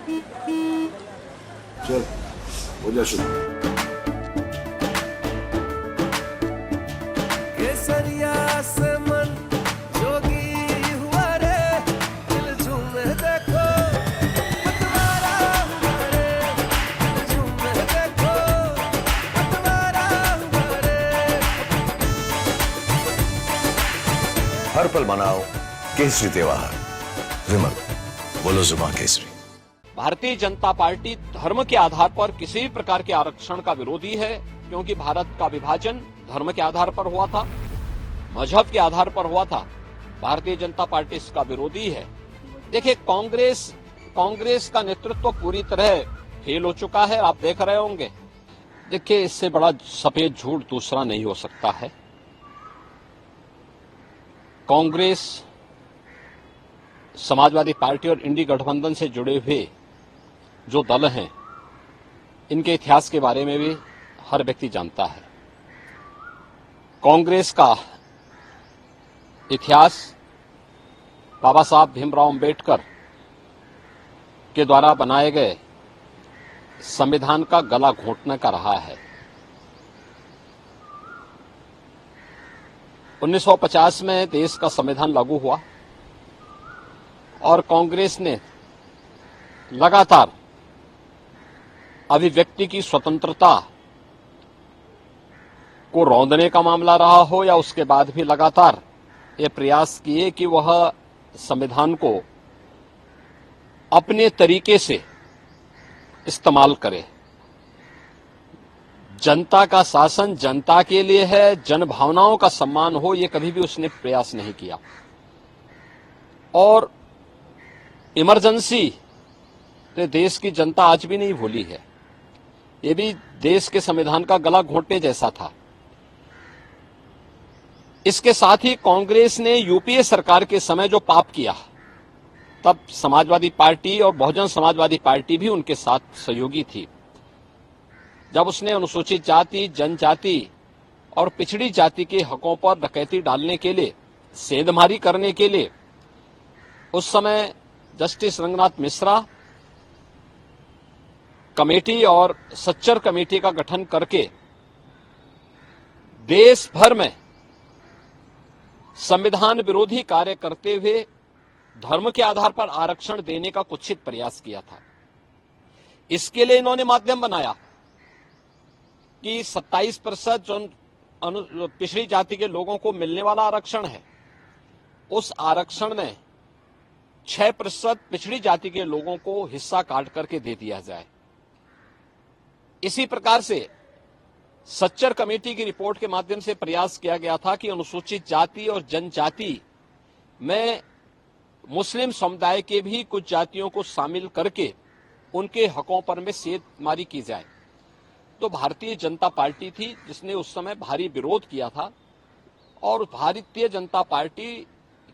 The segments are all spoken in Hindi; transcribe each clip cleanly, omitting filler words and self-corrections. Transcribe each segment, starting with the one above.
चल हो जा शुरू। केसरिया से मन जोगी हुआ रे, दिल झूमे देखो पतवारा हुआ रे, दिल झूमे देखो पतवारा हुआ रे। हर पल मनाओ केसरी त्योहार। विमल, बोलो जुबान केसरी। भारतीय जनता पार्टी धर्म के आधार पर किसी भी प्रकार के आरक्षण का विरोधी है, क्योंकि भारत का विभाजन धर्म के आधार पर हुआ था, मजहब के आधार पर हुआ था। भारतीय जनता पार्टी इसका विरोधी है। देखिए, कांग्रेस का नेतृत्व पूरी तरह फेल हो चुका है, आप देख रहे होंगे। देखिए, इससे बड़ा सफेद झूठ दूसरा नहीं हो सकता है। कांग्रेस, समाजवादी पार्टी और इंडी गठबंधन से जुड़े हुए जो दल हैं, इनके इतिहास के बारे में भी हर व्यक्ति जानता है। कांग्रेस का इतिहास बाबा साहब भीमराव अंबेडकर के द्वारा बनाए गए संविधान का गला घोंटने का रहा है। 1950 में देश का संविधान लागू हुआ और कांग्रेस ने लगातार अभिव्यक्ति की स्वतंत्रता को रौंदने का मामला रहा हो या उसके बाद भी लगातार ये प्रयास किए कि वह संविधान को अपने तरीके से इस्तेमाल करे। जनता का शासन जनता के लिए है, जन भावनाओं का सम्मान हो, ये कभी भी उसने प्रयास नहीं किया। और इमरजेंसी तो देश की जनता आज भी नहीं भूली है। ये भी देश के संविधान का गला घोंटने जैसा था। इसके साथ ही कांग्रेस ने यूपीए सरकार के समय जो पाप किया, तब समाजवादी पार्टी और बहुजन समाजवादी पार्टी भी उनके साथ सहयोगी थी। जब उसने अनुसूचित जाति, जनजाति और पिछड़ी जाति के हकों पर डकैती डालने के लिए, सेंधमारी करने के लिए, उस समय जस्टिस रंगनाथ मिश्रा कमेटी और सच्चर कमेटी का गठन करके देश भर में संविधान विरोधी कार्य करते हुए धर्म के आधार पर आरक्षण देने का कुत्सित प्रयास किया था। इसके लिए इन्होंने माध्यम बनाया कि 27% जो पिछड़ी जाति के लोगों को मिलने वाला आरक्षण है, उस आरक्षण में 6% पिछड़ी जाति के लोगों को हिस्सा काट करके दे दिया जाए। इसी प्रकार से सच्चर कमेटी की रिपोर्ट के माध्यम से प्रयास किया गया था कि अनुसूचित जाति और जनजाति में मुस्लिम समुदाय के भी कुछ जातियों को शामिल करके उनके हकों पर में सेंधमारी की जाए। तो भारतीय जनता पार्टी थी जिसने उस समय भारी विरोध किया था, और भारतीय जनता पार्टी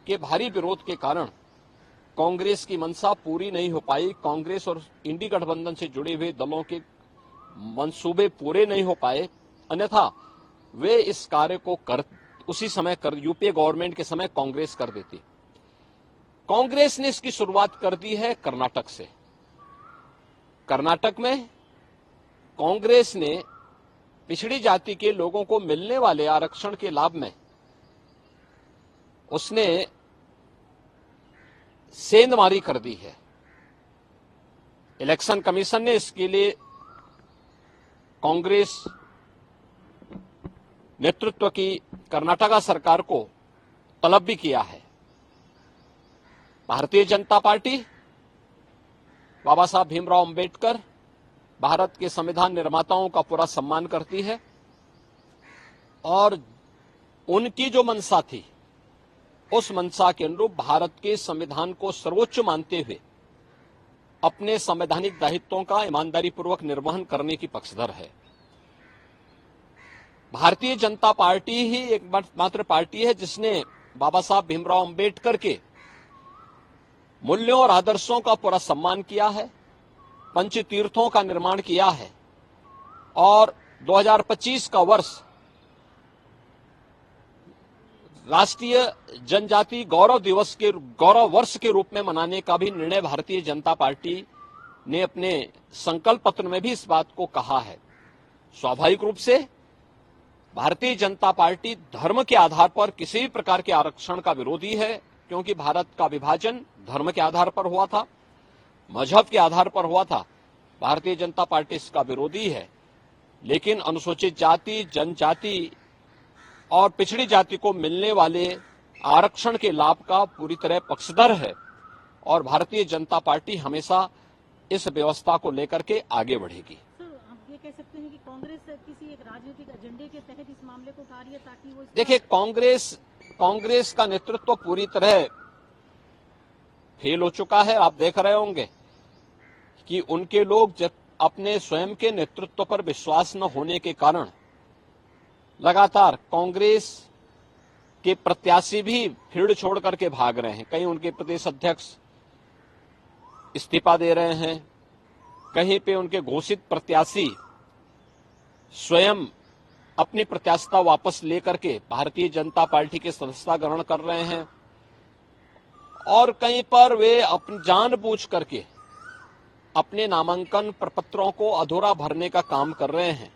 के भारी विरोध के कारण कांग्रेस की मंशा पूरी नहीं हो पाई। कांग्रेस और इंडी गठबंधन से जुड़े हुए दलों के मंसूबे पूरे नहीं हो पाए, अन्यथा वे इस कार्य को उसी समय यूपीए गवर्नमेंट के समय कांग्रेस कर देती। कांग्रेस ने इसकी शुरुआत कर दी है कर्नाटक से। कर्नाटक में कांग्रेस ने पिछड़ी जाति के लोगों को मिलने वाले आरक्षण के लाभ में उसने सेंधमारी कर दी है। इलेक्शन कमीशन ने इसके लिए कांग्रेस नेतृत्व की कर्नाटका सरकार को तलब भी किया है। भारतीय जनता पार्टी बाबा साहब भीमराव अंबेडकर, भारत के संविधान निर्माताओं का पूरा सम्मान करती है, और उनकी जो मंशा थी उस मंशा के अनुरूप भारत के संविधान को सर्वोच्च मानते हुए अपने संवैधानिक दायित्वों का ईमानदारी पूर्वक निर्वहन करने की पक्षधर है। भारतीय जनता पार्टी ही एकमात्र पार्टी है जिसने बाबा साहब भीमराव अंबेडकर के मूल्यों और आदर्शों का पूरा सम्मान किया है, पंचतीर्थों का निर्माण किया है, और 2025 का वर्ष राष्ट्रीय जनजाति गौरव दिवस के गौरव वर्ष के रूप में मनाने का भी निर्णय भारतीय जनता पार्टी ने अपने संकल्प पत्र में भी इस बात को कहा है। स्वाभाविक रूप से भारतीय जनता पार्टी धर्म के आधार पर किसी भी प्रकार के आरक्षण का विरोधी है, क्योंकि भारत का विभाजन धर्म के आधार पर हुआ था, मजहब के आधार पर हुआ था। भारतीय जनता पार्टी इसका विरोधी है, लेकिन अनुसूचित जाति, जनजाति और पिछड़ी जाति को मिलने वाले आरक्षण के लाभ का पूरी तरह पक्षधर है और भारतीय जनता पार्टी हमेशा इस व्यवस्था को लेकर के आगे बढ़ेगी। आप ये कह सकते हैं कि कांग्रेस किसी एक राजनीतिक एजेंडे के तहत इस मामले को उठा रही है ताकि वो देखिए, कांग्रेस का नेतृत्व पूरी तरह फेल हो चुका है। आप देख रहे होंगे कि उनके लोग जब अपने स्वयं के नेतृत्व पर विश्वास न होने के कारण लगातार कांग्रेस के प्रत्याशी भी फील्ड छोड़ करके भाग रहे हैं। कहीं उनके प्रदेश अध्यक्ष इस्तीफा दे रहे हैं, कहीं पे उनके घोषित प्रत्याशी स्वयं अपनी प्रत्याशिता वापस लेकर के भारतीय जनता पार्टी के सदस्यता ग्रहण कर रहे हैं, और कहीं पर वे जानबूझ करके अपने नामांकन प्रपत्रों को अधूरा भरने का काम कर रहे हैं।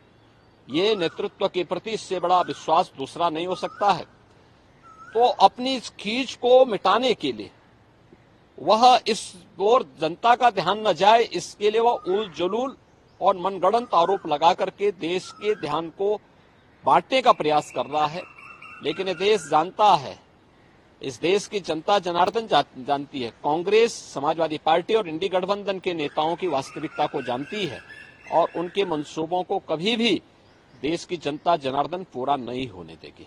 ये नेतृत्व के प्रति इससे बड़ा विश्वास दूसरा नहीं हो सकता है। तो अपनी इस खींच को मिटाने के लिए वह इस ओर जनता का ध्यान न जाए, इसके लिए वह उल जलूल और मनगढ़ंत आरोप लगा करके देश के ध्यान को बांटने का प्रयास कर रहा है। लेकिन ये देश जानता है, इस देश की जनता जनार्दन जानती है, कांग्रेस, समाजवादी पार्टी और इंडी गठबंधन के नेताओं की वास्तविकता को जानती है और उनके मंसूबों को कभी भी देश की जनता जनार्दन पूरा नहीं होने देगी।